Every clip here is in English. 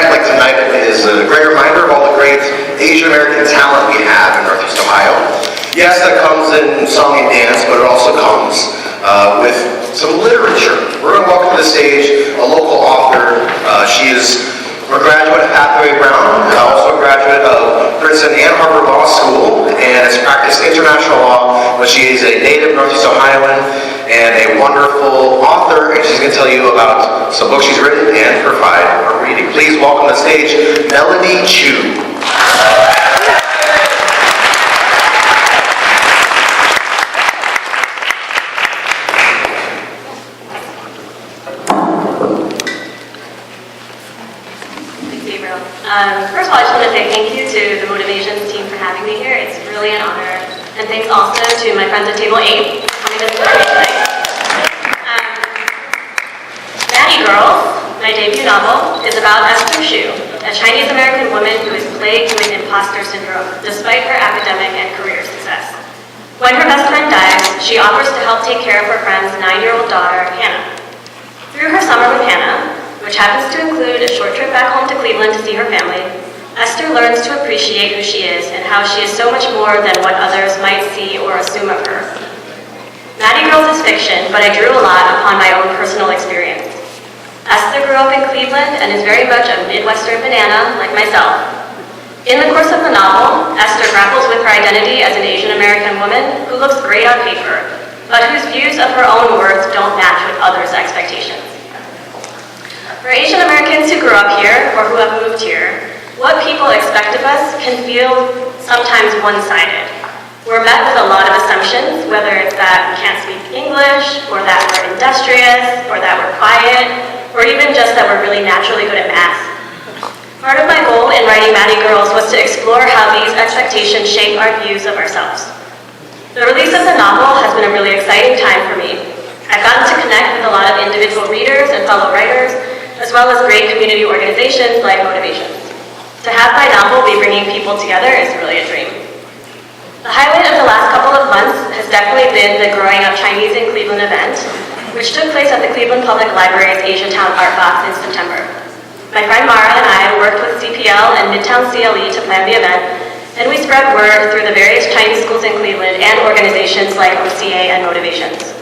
event like tonight is a great reminder of all the great Asian American talent we have in Northeast Ohio. Yes, that comes in song and dance, but it also comes with some literature. We're going to welcome to the stage a local author. She is a graduate of Hathaway Brown, and also a graduate of Princeton and Harvard Law School, and has practiced international law, but she is a native Northeast Ohioan and a wonderful author, and she's going to tell you about some books she's written and provide her reading. Please welcome to the stage Melody Chu. First of all, I just want to say thank you to the MotivAsians team for having me here. It's really an honor. And thanks also to my friends at Table 8 for coming to support me tonight. Mathey Girls, my debut novel, is about Esther Xu, a Chinese-American woman who is plagued with imposter syndrome despite her academic and career success. When her best friend dies, she offers to help take care of her friend's 9-year-old daughter, Hannah. Through her summer with Hannah, which happens to include a short trip back home to Cleveland to see her family, Esther learns to appreciate who she is and how she is so much more than what others might see or assume of her. Mathey Girls is fiction, but I drew a lot upon my own personal experience. Esther grew up in Cleveland and is very much a Midwestern banana like myself. In the course of the novel, Esther grapples with her identity as an Asian American woman who looks great on paper, but whose views of her own worth don't match with others' expectations. For Asian Americans who grew up here or who have moved here, what people expect of us can feel sometimes one-sided. We're met with a lot of assumptions, whether it's that we can't speak English, or that we're industrious, or that we're quiet, or even just that we're really naturally good at math. Part of my goal in writing Mathey Girls was to explore how these expectations shape our views of ourselves. The release of the novel has been a really exciting time for me. I've gotten to connect with a lot of individual readers and fellow writers, as well as great community organizations like MotivAsians. To have my novel be bringing people together is really a dream. The highlight of the last couple of months has definitely been the Growing Up Chinese in Cleveland event, which took place at the Cleveland Public Library's Asiatown Art Box in September. My friend Mara and I worked with CPL and Midtown CLE to plan the event, and we spread word through the various Chinese schools in Cleveland and organizations like OCA and MotivAsians.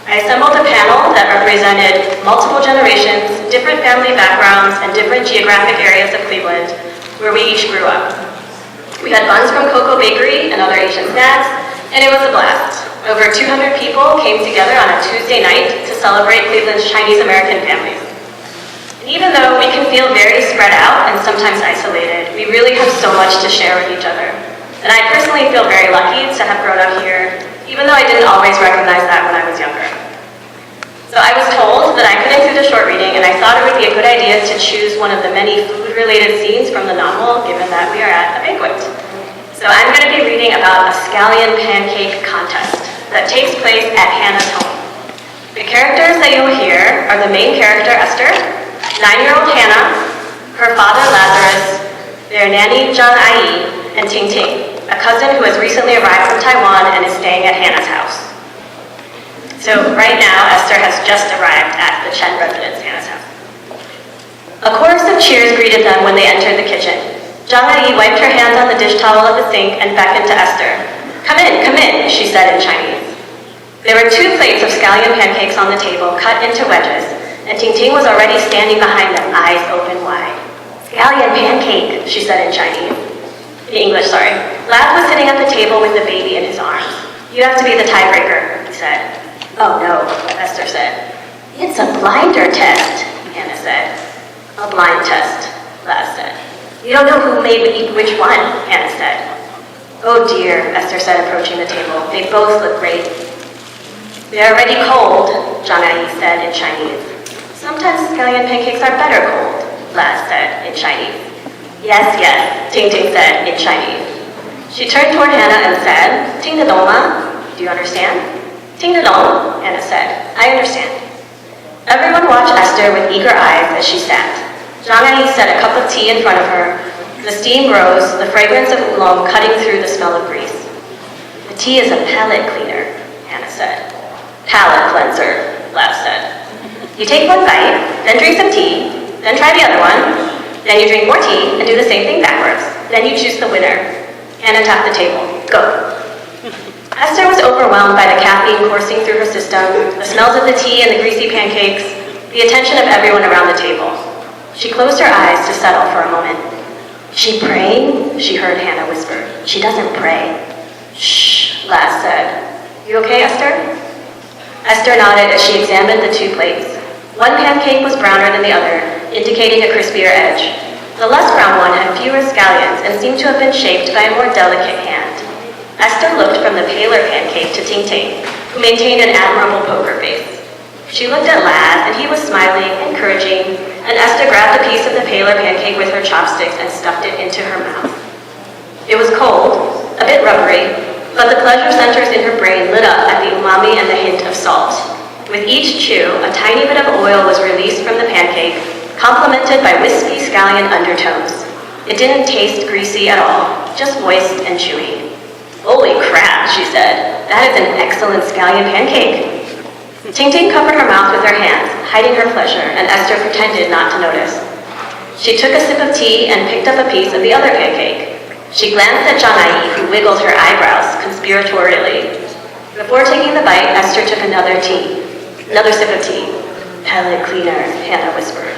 I assembled a panel that represented multiple generations, different family backgrounds, and different geographic areas of Cleveland, where we each grew up. We had buns from Cocoa Bakery and other Asian snacks, and it was a blast. Over 200 people came together on a Tuesday night to celebrate Cleveland's Chinese-American families. And even though we can feel very spread out and sometimes isolated, we really have so much to share with each other. And I personally feel very lucky to have grown up here, even though I didn't always recognize that when I was younger. So I was told that I could include a short reading, and I thought it would be a good idea to choose one of the many food-related scenes from the novel, given that we are at a banquet. So I'm going to be reading about a scallion pancake contest that takes place at Hannah's home. The characters that you'll hear are the main character, Esther, 9-year-old Hannah, her father, Lazarus, their nanny, Zhang Ai, and Ting Ting, a cousin who has recently arrived from Taiwan and is staying at Hannah's house. So right now, Esther has just arrived at the Chen residence, Hannah's house. A chorus of cheers greeted them when they entered the kitchen. Zhang Ai wiped her hands on the dish towel at the sink and beckoned to Esther. Come in, she said in Chinese. There were 2 plates of scallion pancakes on the table, cut into wedges, and Ting Ting was already standing behind them, eyes open wide. Scallion pancake, she said in Chinese. In English, sorry. Laz was sitting at the table with the baby in his arms. You have to be the tiebreaker, he said. Oh no, Esther said. It's a blinder test, Hannah said. A blind test, Laz said. You don't know who made which one, Hannah said. Oh dear, Esther said, approaching the table. They both look great. They're already cold, Zhang Ai said in Chinese. Sometimes scallion pancakes are better cold, Laz said in Chinese. Yes, Ting Ting said in Chinese. She turned toward Hannah and said, Ting de dong ma? Do you understand? Ting de dong, Hannah said. I understand. Everyone watched Esther with eager eyes as she sat. Zhang Ai set a cup of tea in front of her. The steam rose, the fragrance of oolong cutting through the smell of grease. The tea is a palate cleaner, Hannah said. Palate cleanser, Laz said. You take one bite, then drink some tea, then try the other one. Then you drink more tea and do the same thing backwards. Then you choose the winner. Hannah tapped the table. Go. Esther was overwhelmed by the caffeine coursing through her system, the smells of the tea and the greasy pancakes, the attention of everyone around the table. She closed her eyes to settle for a moment. She praying? She heard Hannah whisper. She doesn't pray. Shh, Laz said. You okay, Esther? Esther nodded as she examined the 2 plates. One pancake was browner than the other, indicating a crispier edge. The less brown one had fewer scallions and seemed to have been shaped by a more delicate hand. Esther looked from the paler pancake to Ting Ting, who maintained an admirable poker face. She looked at Laz, and he was smiling, encouraging, and Esther grabbed a piece of the paler pancake with her chopsticks and stuffed it into her mouth. It was cold, a bit rubbery, but the pleasure centers in her brain lit up at the umami and the hint of salt. With each chew, a tiny bit of oil was released from the pancake, complemented by wispy scallion undertones. It didn't taste greasy at all, just moist and chewy. Holy crap, she said. That is an excellent scallion pancake. Ting Ting covered her mouth with her hands, hiding her pleasure, and Esther pretended not to notice. She took a sip of tea and picked up a piece of the other pancake. She glanced at John Ai, who wiggled her eyebrows conspiratorially. Before taking the bite, Esther took another sip of tea. Palate cleaner, Hannah whispered.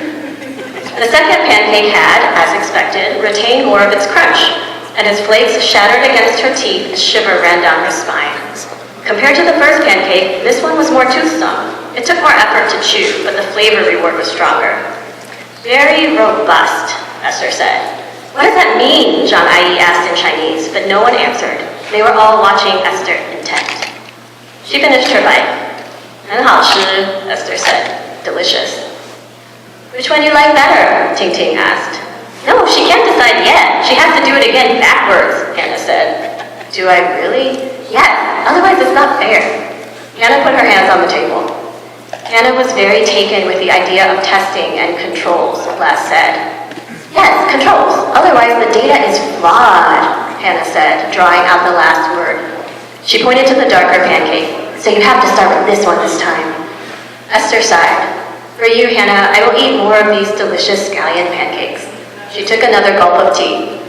The second pancake had, as expected, retained more of its crunch, and as flakes shattered against her teeth, a shiver ran down her spine. Compared to the first pancake, this one was more toothsome. It took more effort to chew, but the flavor reward was stronger. Very robust, Esther said. What does that mean? John Ai asked in Chinese, but no one answered. They were all watching Esther intent. She finished her bite. 很好吃, Esther said. Delicious. Which one do you like better? Ting Ting asked. No, she can't decide yet. She has to do it again backwards, Hannah said. Do I really? Yes, otherwise it's not fair. Hannah put her hands on the table. Hannah was very taken with the idea of testing and controls, Laz said. Yes, controls. Otherwise the data is flawed, Hannah said, drawing out the last word. She pointed to the darker pancake. So you have to start with this one this time. Esther sighed. For you, Hannah, I will eat more of these delicious scallion pancakes. She took another gulp of tea.